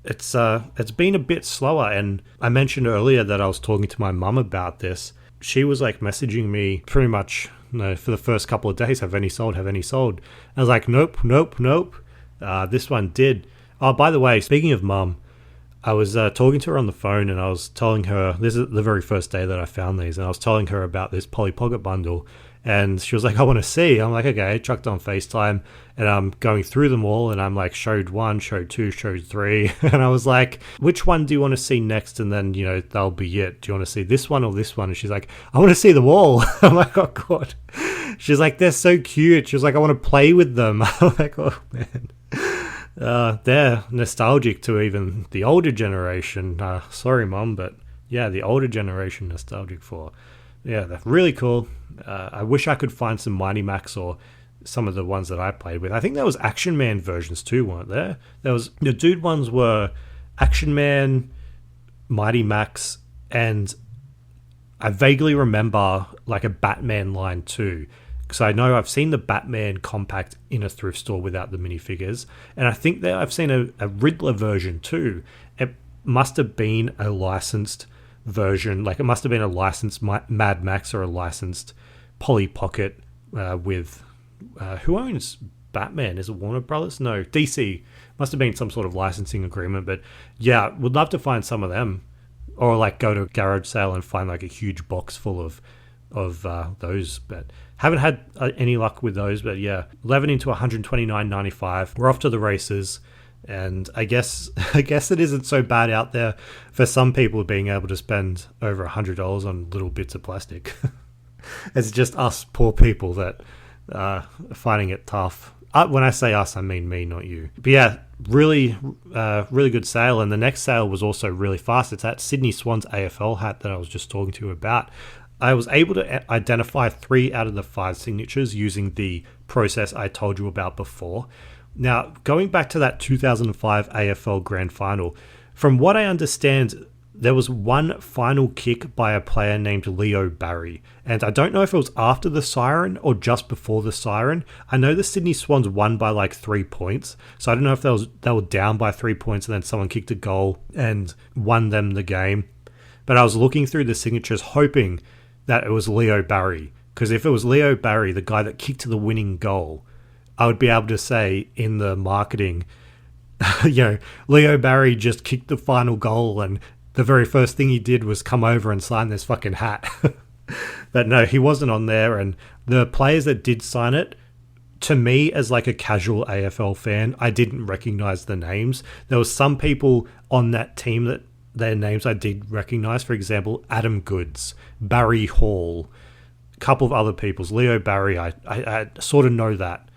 it's been a bit slower. And I mentioned earlier that I was talking to my mum about this. She was like messaging me pretty much, for the first couple of days, have any sold, have any sold. I was like, nope, nope, nope. This one did. Oh, by the way, speaking of mum, I was talking to her on the phone, and I was telling her, this is the very first day that I found these, and I was telling her about this Polly Pocket bundle, and she was like, I want to see. I'm like, okay, chucked on FaceTime, and I'm going through them all, and I'm like, showed 1, showed 2, showed 3, and I was like, which one do you want to see next? And then, that'll be it. Do you want to see this one or this one? And she's like, I want to see them all. I'm like, oh God. She's like, they're so cute. She was like, I want to play with them. I'm like, oh man. They're nostalgic to even the older generation. Sorry, Mom, but yeah, the older generation nostalgic for. Yeah, they're really cool. I wish I could find some Mighty Max or some of the ones that I played with. I think there was Action Man versions too, weren't there? There was the dude ones were Action Man, Mighty Max, and I vaguely remember like a Batman line too. Because I know I've seen the Batman compact in a thrift store without the minifigures. And I think that I've seen a Riddler version too. It must have been a licensed version. Like it must have been a licensed Mad Max or a licensed Polly Pocket with... who owns Batman? Is it Warner Brothers? No, DC. Must have been some sort of licensing agreement. But yeah, would love to find some of them. Or like go to a garage sale and find like a huge box full of those, but haven't had any luck with those. But yeah, 11 into 129.95. We're off to the races, and I guess it isn't so bad out there for some people being able to spend over $100 on little bits of plastic. It's just us poor people that are finding it tough. When I say us, I mean me, not you. But yeah, really good sale. And the next sale was also really fast. It's that Sydney Swans AFL hat that I was just talking to you about. I was able to identify 3 out of the 5 signatures using the process I told you about before. Now, going back to that 2005 AFL Grand Final, from what I understand, there was one final kick by a player named Leo Barry. And I don't know if it was after the siren or just before the siren. I know the Sydney Swans won by like 3 points. So I don't know if they were down by 3 points and then someone kicked a goal and won them the game. But I was looking through the signatures hoping that it was Leo Barry. Because if it was Leo Barry, the guy that kicked the winning goal, I would be able to say in the marketing, Leo Barry just kicked the final goal and the very first thing he did was come over and sign this fucking hat. But no, he wasn't on there. And the players that did sign it, to me as like a casual AFL fan, I didn't recognize the names. There was some people on that team that their names I did recognize. For example, Adam Goods, Barry Hall, a couple of other people's. Leo Barry, I sort of know that.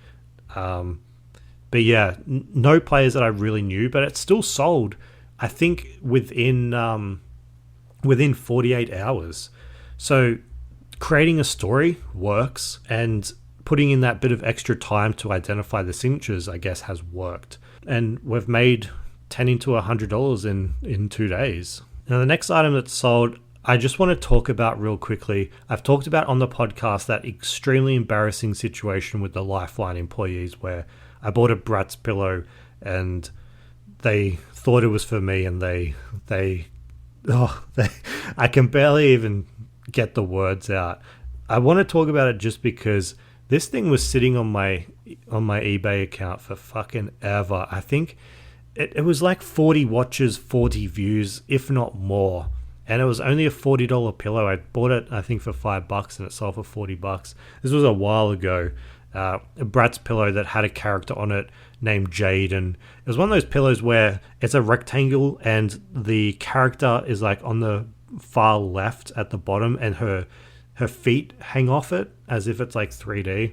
But yeah, no players that I really knew, but it still sold, I think, within 48 hours. So creating a story works, and putting in that bit of extra time to identify the signatures, I guess, has worked. And we've made 10 into $100 in 2 days. Now, the next item that's sold, I just want to talk about real quickly. I've talked about on the podcast that extremely embarrassing situation with the Lifeline employees where I bought a Bratz pillow and they thought it was for me, and I can barely even get the words out. I want to talk about it just because this thing was sitting on my eBay account for fucking ever. I think it was like 40 watches, 40 views, if not more. And it was only a $40 pillow. I bought it, I think, for $5 and it sold for $40. This was a while ago. A Bratz pillow that had a character on it named Jade, and it was one of those pillows where it's a rectangle and the character is like on the far left at the bottom, and her feet hang off it as if it's like 3D.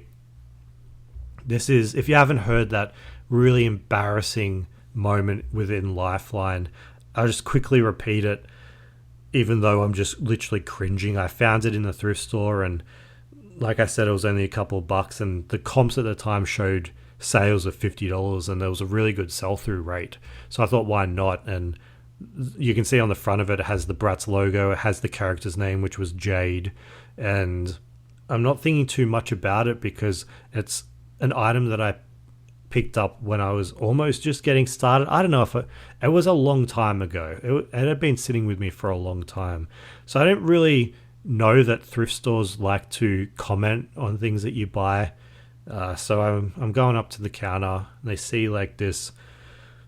This is, if you haven't heard that really embarrassing moment within Lifeline, I'll just quickly repeat it, even though I'm just literally cringing. I found it in the thrift store, and like I said, it was only a couple of bucks, and the comps at the time showed sales of $50, and there was a really good sell-through rate. So I thought, why not? And you can see on the front of it, it has the Bratz logo, it has the character's name, which was Jade, and I'm not thinking too much about it because it's an item that I picked up when I was almost just getting started. I don't know if it was a long time ago. It had been sitting with me for a long time. So I didn't really know that thrift stores like to comment on things that you buy. So I'm going up to the counter and they see like this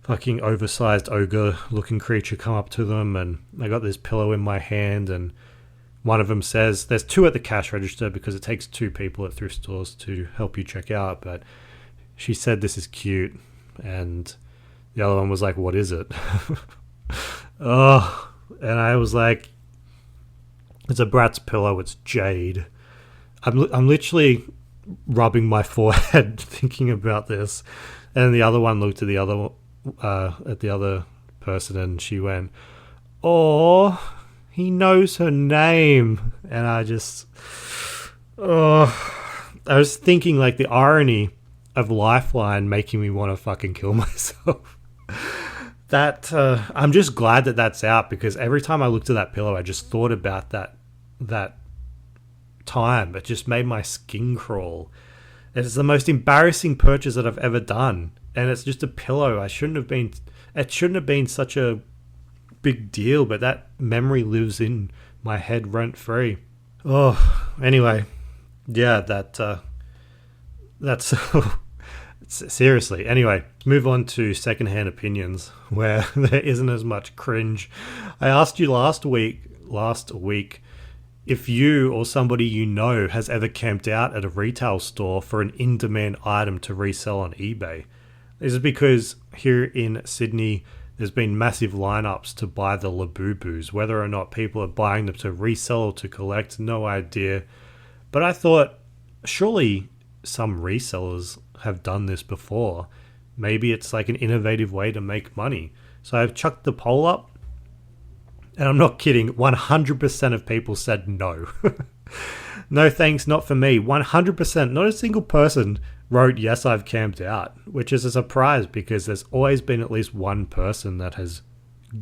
fucking oversized ogre looking creature come up to them, and I got this pillow in my hand, and one of them says, there's two at the cash register because it takes two people at thrift stores to help you check out, but she said this is cute, and the other one was like, what is it? Oh, and I was like, it's a Bratz pillow, it's jade. I'm literally rubbing my forehead thinking about this, and the other one looked at the other person, and she went, oh, he knows her name. And I was thinking like the irony of Lifeline making me want to fucking kill myself. I'm just glad that that's out, because every time I looked at that pillow, I just thought about that time. It just made my skin crawl. It's the most embarrassing purchase that I've ever done, and it's just a pillow. It shouldn't have been such a big deal, but that memory lives in my head rent free. Oh, anyway, yeah, that's seriously. Anyway, move on to secondhand opinions, where there isn't as much cringe. I asked you last week if you or somebody you know has ever camped out at a retail store for an in-demand item to resell on eBay. This is because here in Sydney, there's been massive lineups to buy the Labubus. Whether or not people are buying them to resell or to collect, no idea. But I thought, surely some resellers have done this before. Maybe it's like an innovative way to make money. So I've chucked the poll up, and I'm not kidding, 100% of people said no. No thanks, not for me. 100%, not a single person wrote, yes, I've camped out, which is a surprise, because there's always been at least one person that has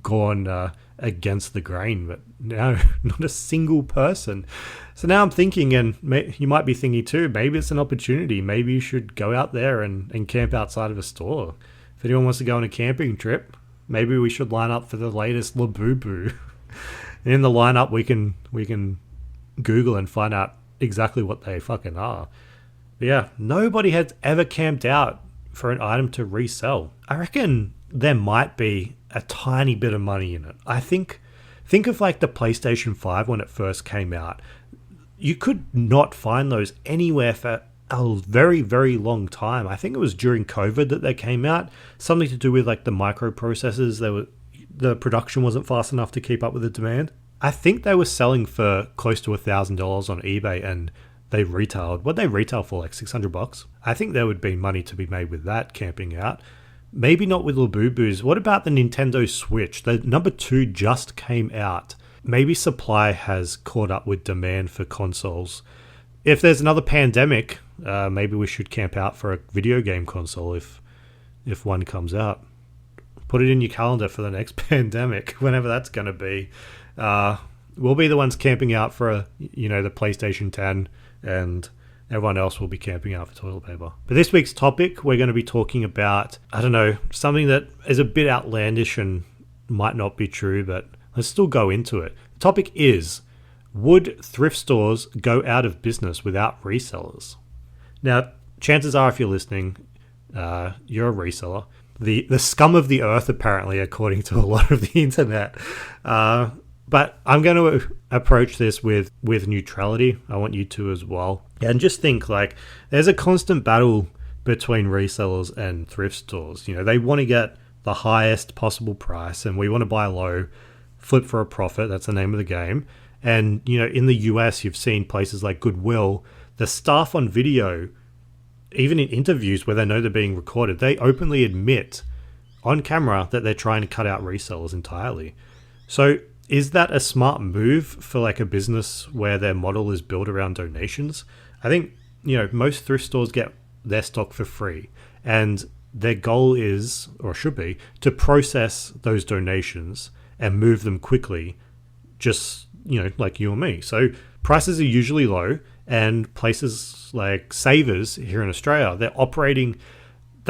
gone against the grain, but no, not a single person. So now I'm thinking, and you might be thinking too, maybe it's an opportunity. Maybe you should go out there and camp outside of a store. If anyone wants to go on a camping trip, maybe we should line up for the latest Labubu. And in the lineup, we can Google and find out exactly what they fucking are. But yeah, nobody has ever camped out for an item to resell. I reckon there might be a tiny bit of money in it. I think of like the PlayStation 5 when it first came out. You could not find those anywhere for a very, very long time. I think it was during COVID that they came out. Something to do with like the microprocessors. The production wasn't fast enough to keep up with the demand. I think they were selling for close to $1,000 on eBay, and they retailed. What they retail for, like $600? I think there would be money to be made with that camping out. Maybe not with Labubus. What about the Nintendo Switch? The number 2 just came out. Maybe supply has caught up with demand for consoles. If there's another pandemic, maybe we should camp out for a video game console if one comes out. Put it in your calendar for the next pandemic, whenever that's going to be. We'll be the ones camping out for the PlayStation 10, and everyone else will be camping out for toilet paper. But this week's topic, we're going to be talking about, I don't know, something that is a bit outlandish and might not be true, but let's still go into it. The topic is, would thrift stores go out of business without resellers? Now, chances are, if you're listening, you're a reseller. The scum of the earth, apparently, according to a lot of the internet. But I'm going to approach this with neutrality. I want you to as well. And just think, like, there's a constant battle between resellers and thrift stores. They want to get the highest possible price, and we want to buy low, flip for a profit. That's the name of the game. And, in the US, you've seen places like Goodwill, the staff on video, even in interviews where they know they're being recorded, they openly admit on camera that they're trying to cut out resellers entirely. So is that a smart move for like a business where their model is built around donations? I think, most thrift stores get their stock for free, and their goal is, or should be, to process those donations and move them quickly, just, like you and me. So prices are usually low, and places like Savers here in Australia,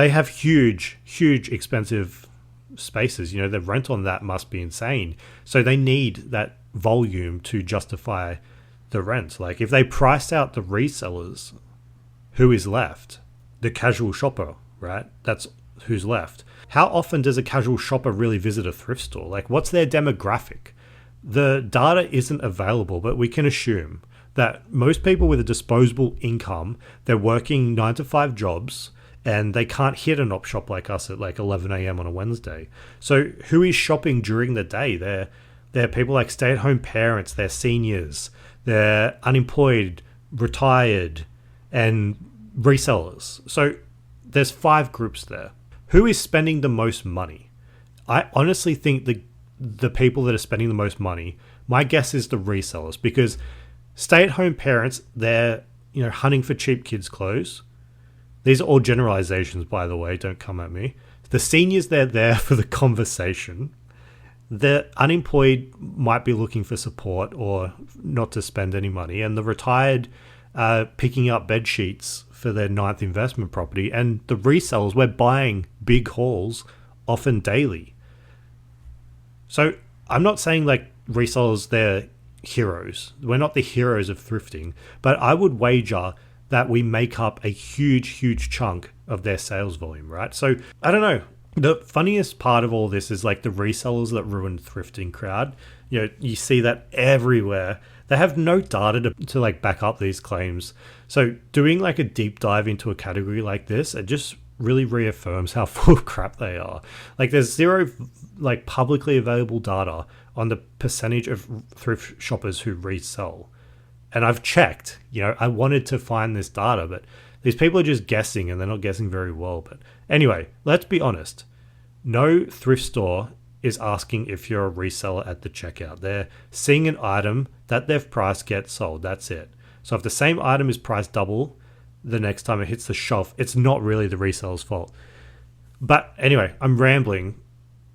they have huge, huge expensive spaces. You know, the rent on that must be insane. So they need that volume to justify the rent. Like if they price out the resellers, who is left? The casual shopper, right? That's who's left. How often does a casual shopper really visit a thrift store? Like what's their demographic? The data isn't available, but we can assume that most people with a disposable income, they're working 9 to 5 jobs and they can't hit an op shop like us at like 11 a.m. on a Wednesday. So who is shopping during the day? They're people like stay-at-home parents, they're seniors, they're unemployed, retired, and resellers. So there's 5 groups there. Who is spending the most money? I honestly think the people that are spending the most money, my guess is the resellers, because stay-at-home parents, they're hunting for cheap kids' clothes. These are all generalizations, by the way, don't come at me. The seniors, they're there for the conversation. The unemployed might be looking for support or not to spend any money. And the retired picking up bed sheets for their 9th investment property. And the resellers, we're buying big hauls, often daily. So I'm not saying like resellers, they're heroes. We're not the heroes of thrifting. But I would wager that we make up a huge, huge chunk of their sales volume, right? So I don't know. The funniest part of all this is like the resellers that ruined thrifting crowd. You see that everywhere. They have no data to like back up these claims. So doing like a deep dive into a category like this, it just really reaffirms how full of crap they are. Like there's zero like publicly available data on the percentage of thrift shoppers who resell. And I've checked, I wanted to find this data, but these people are just guessing and they're not guessing very well. But anyway, let's be honest. No thrift store is asking if you're a reseller at the checkout. They're seeing an item that they've priced get sold. That's it. So if the same item is priced double the next time it hits the shelf, it's not really the reseller's fault. But anyway, I'm rambling.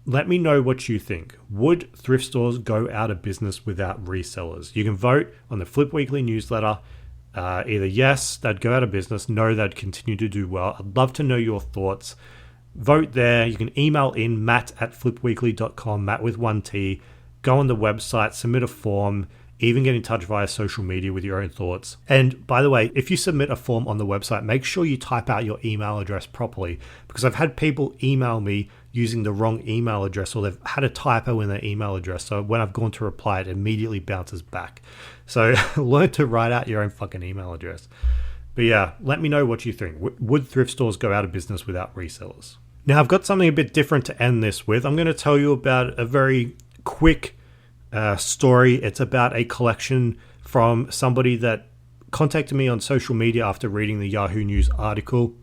Let me know what you think. Would thrift stores go out of business without resellers? You can vote on the Flip Weekly newsletter. Either yes, they'd go out of business. No, they'd continue to do well. I'd love to know your thoughts. Vote there. You can email in matt@flipweekly.com, Matt with 1T. Go on the website, submit a form, even get in touch via social media with your own thoughts. And by the way, if you submit a form on the website, make sure you type out your email address properly, because I've had people email me using the wrong email address, or they've had a typo in their email address. So when I've gone to reply, it immediately bounces back. So learn to write out your own fucking email address. But yeah, let me know what you think. Would thrift stores go out of business without resellers? Now, I've got something a bit different to end this with. I'm going to tell you about a very quick story. It's about a collection from somebody that contacted me on social media after reading the Yahoo News article.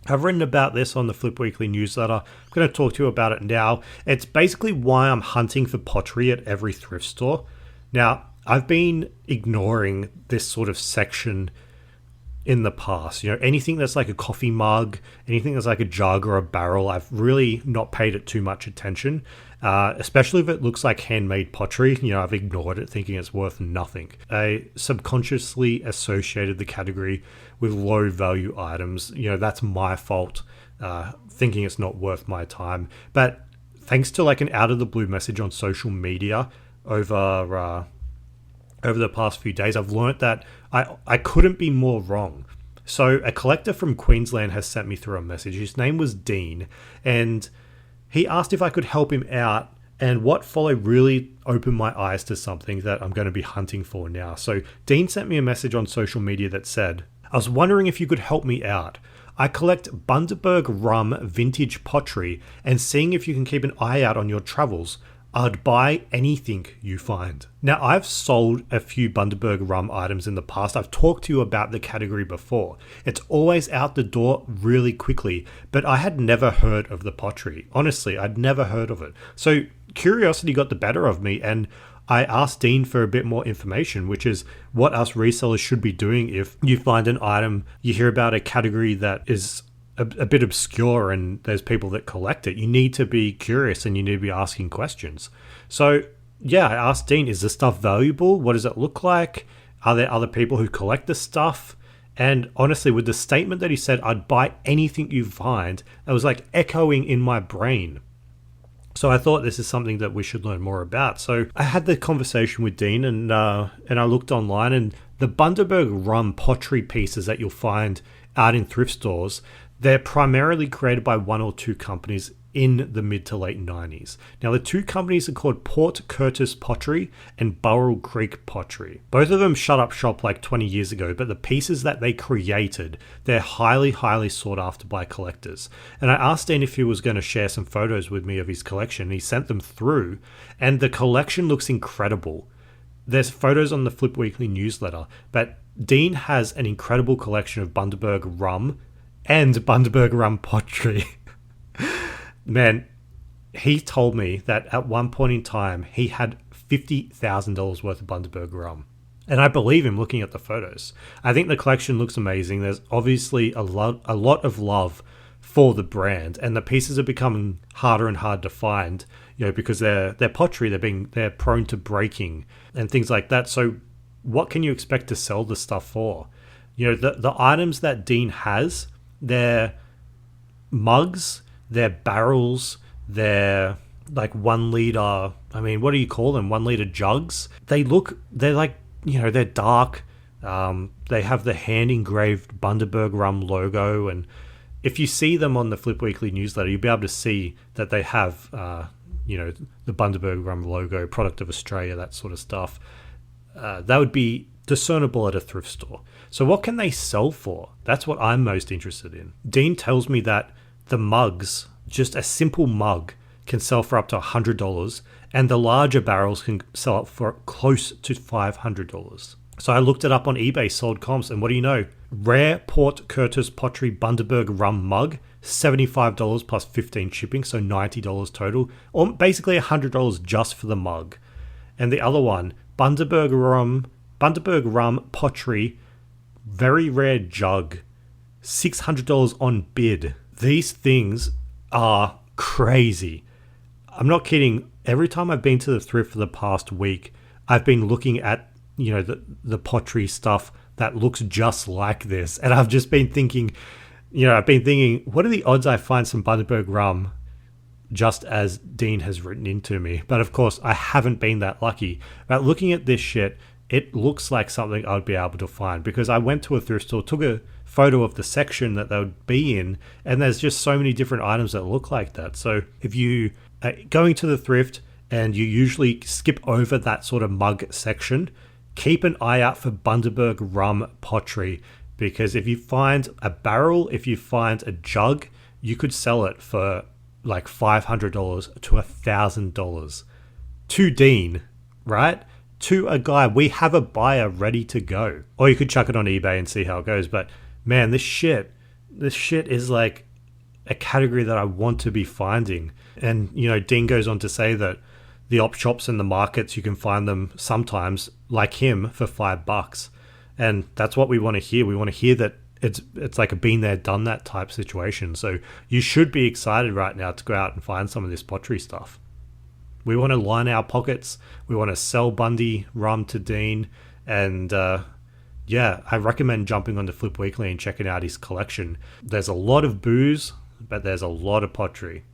I've written about this on the Flip Weekly newsletter. I'm going to talk to you about it now. It's basically why I'm hunting for pottery at every thrift store. Now, I've been ignoring this sort of section in the past. Anything that's like a coffee mug, anything that's like a jug or a barrel, I've really not paid it too much attention, especially if it looks like handmade pottery. I've ignored it, thinking it's worth nothing. I subconsciously associated the category with low value items. That's my fault, thinking it's not worth my time. But thanks to like an out of the blue message on social media over the past few days, I've learned that I couldn't be more wrong. So a collector from Queensland has sent me through a message. His name was Dean, and he asked if I could help him out, and what followed really opened my eyes to something that I'm going to be hunting for now. So Dean sent me a message on social media that said, I was wondering if you could help me out. I collect Bundaberg rum vintage pottery, and seeing if you can keep an eye out on your travels. I'd buy anything you find. Now, I've sold a few Bundaberg rum items in the past. I've talked to you about the category before. It's always out the door really quickly, but I had never heard of the pottery. Honestly, I'd never heard of it. So curiosity got the better of me, and I asked Dean for a bit more information, which is what us resellers should be doing if you find an item, you hear about a category that is a bit obscure and there's people that collect it. You need to be curious and you need to be asking questions. So yeah, I asked Dean, is this stuff valuable? What does it look like? Are there other people who collect this stuff? And honestly, with the statement that he said, I'd buy anything you find, it was like echoing in my brain. So I thought this is something that we should learn more about. So I had the conversation with Dean, and I looked online, and the Bundaberg rum pottery pieces that you'll find out in thrift stores, they're primarily created by one or two companies in the mid to late 90s. Now, the two companies are called Port Curtis Pottery and Burrell Creek Pottery. Both of them shut up shop like 20 years ago, but the pieces that they created, they're highly, highly sought after by collectors. And I asked Dean if he was going to share some photos with me of his collection. He sent them through, and the collection looks incredible. There's photos on the Flip Weekly newsletter, but Dean has an incredible collection of Bundaberg rum and Bundaberg rum pottery. Man, he told me that at one point in time, he had $50,000 worth of Bundaberg rum. And I believe him looking at the photos. I think the collection looks amazing. There's obviously a lot of love for the brand, and the pieces are becoming harder and harder to find, because they're pottery, they're prone to breaking and things like that. So what can you expect to sell the stuff for? The items that Dean has, they're mugs, they're barrels, they're like 1 liter. I mean, what do you call them? 1 liter jugs. They're like, they're dark. They have the hand engraved Bundaberg rum logo. And if you see them on the Flip Weekly newsletter, you'll be able to see that they have, the Bundaberg rum logo, product of Australia, that sort of stuff. That would be discernible at a thrift store. So what can they sell for? That's what I'm most interested in. Dean tells me that the mugs, just a simple mug, can sell for up to $100, and the larger barrels can sell up for close to $500. So I looked it up on eBay, sold comps, and what do you know? Rare Port Curtis Pottery Bundaberg rum mug, $75 plus 15 shipping, so $90 total, or basically $100 just for the mug. And the other one, Bundaberg rum pottery, very rare jug, $600 on bid. These things are crazy. I'm not kidding. Every time I've been to the thrift for the past week, I've been looking at, the pottery stuff that looks just like this. And I've just been thinking, what are the odds I find some Bundaberg rum just as Dean has written into me? But of course, I haven't been that lucky. But looking at this shit, it looks like something I'd be able to find, because I went to a thrift store, took a photo of the section that they would be in, and there's just so many different items that look like that. So if you are going to the thrift and you usually skip over that sort of mug section, keep an eye out for Bundaberg rum pottery, because if you find a barrel, if you find a jug, you could sell it for like $500 to $1,000 to Dean, right? To a guy. We have a buyer ready to go. Or you could chuck it on eBay and see how it goes. But man, this shit is like a category that I want to be finding. And, Dean goes on to say that the op shops and the markets, you can find them sometimes, like him, for $5. And that's what we want to hear. We want to hear that it's like a been there, done that type situation. So you should be excited right now to go out and find some of this pottery stuff. We want to line our pockets. We want to sell Bundy rum to Dean. And I recommend jumping onto Flip Weekly and checking out his collection. There's a lot of booze, but there's a lot of pottery.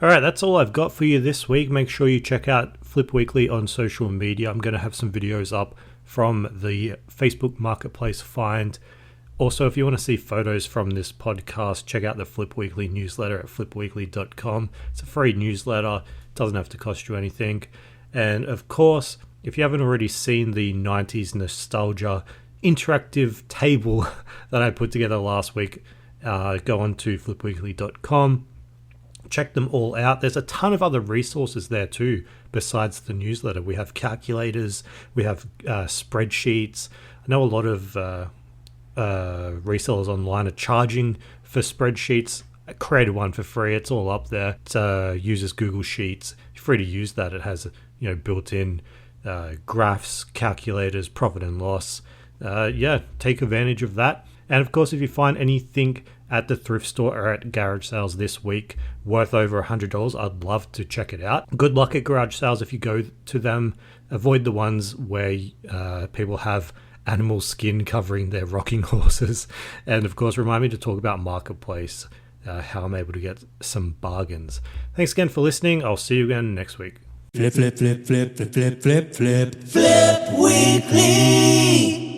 All right, that's all I've got for you this week. Make sure you check out Flip Weekly on social media. I'm going to have some videos up from the Facebook Marketplace find. Also, if you want to see photos from this podcast, check out the Flip Weekly newsletter at flipweekly.com. It's a free newsletter. It doesn't have to cost you anything. And of course, if you haven't already seen the 90s nostalgia interactive table that I put together last week, go on to flipweekly.com. Check them all out. There's a ton of other resources there too, besides the newsletter. We have calculators, we have spreadsheets. I know a lot of resellers online are charging for spreadsheets. I created one for free. It's all up there. It uses Google Sheets. You're free to use that. It has built-in graphs, calculators, profit and loss. Take advantage of that. And of course, if you find anything at the thrift store or at garage sales this week worth over $100, I'd love to check it out. Good luck at garage sales if you go to them. Avoid the ones where people have animal skin covering their rocking horses. And of course, remind me to talk about Marketplace, how I'm able to get some bargains. Thanks again for listening. I'll see you again next week. Flip, flip, flip, flip, flip, flip, flip, flip weekly.